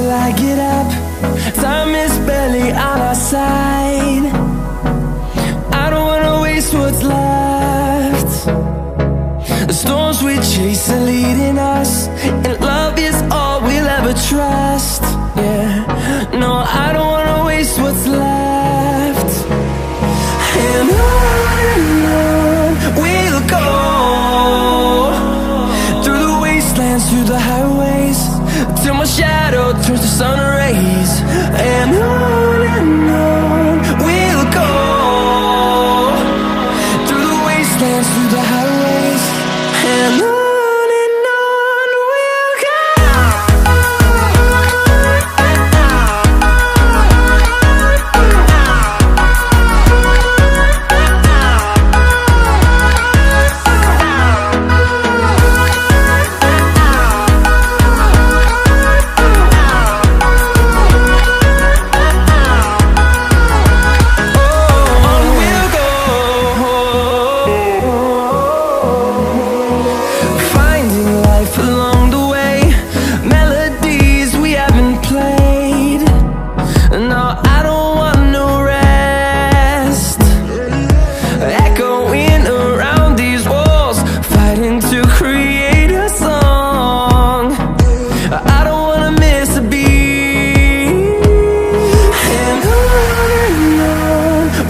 till I get up. Time is barely on our side. I don't wanna waste what's left. The storms we chase are leading us, and love is all we'll ever trust. Yeah, no, I don't wanna waste what's left. And on we'll go, through the wastelands, through the highways, till my shadow turns to sun rays. And on we'll go, through the wastelands, through the highways, and on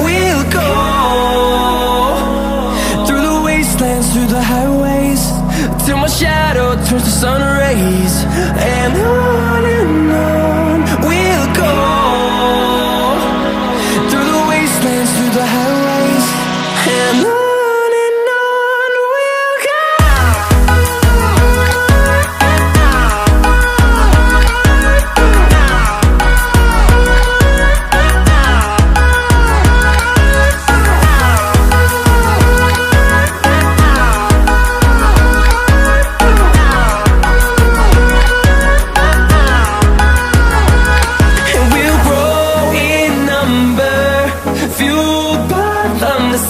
we'll go. Through the highways, till my shadow turns to sun rays. And on we'll go, through the wastelands, through the highways, and on we'll go.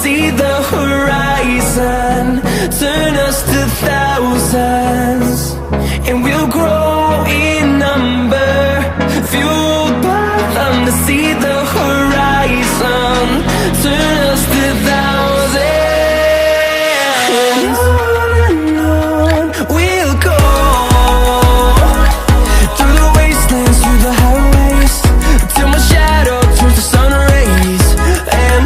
See the horizon turn us to thousands, and we'll grow in number, fueled by them. To see the horizon turn us to thousands, and on we'll go, through the wastelands, through the highways, till my shadow turns to sun rays. And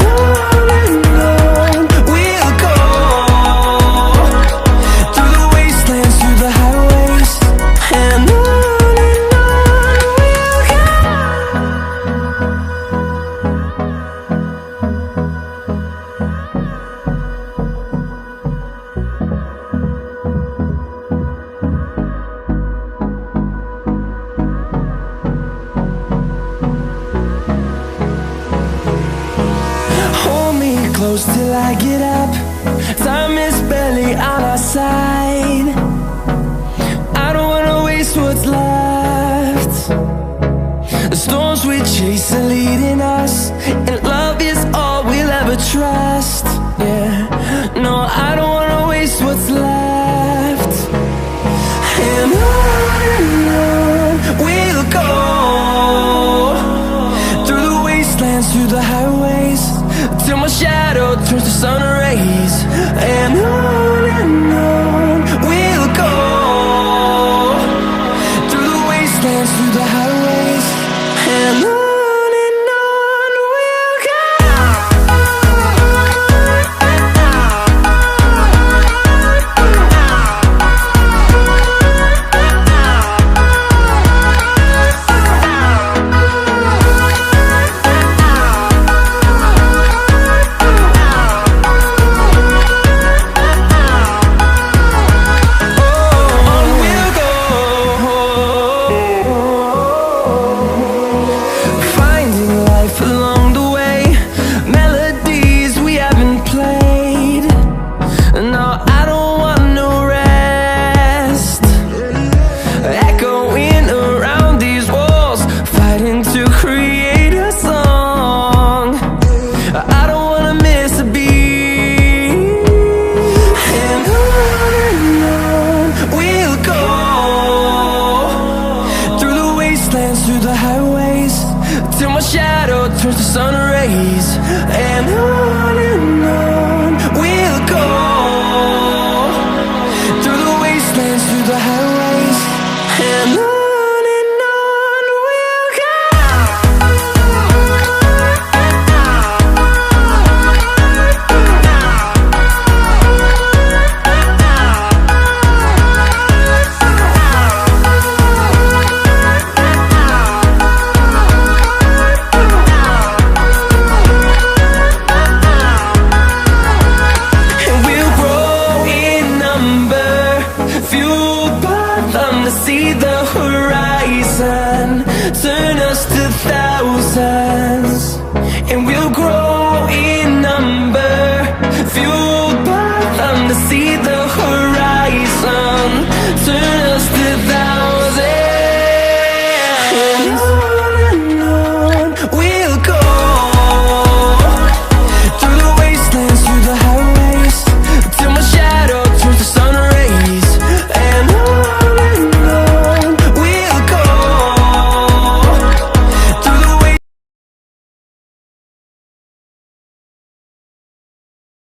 close till I get up. Time is barely on our side. I don't wanna waste what's left. The storms we chase are leading us, and love is all we'll ever trust. Yeah, no, I don't wanna waste what's left. And on we'll go, through the wastelands, through the highways, till my shadow turns to sun rays. And on we'll go, through the wastelands, through the highways, and on. shadow turns to sun rays, and on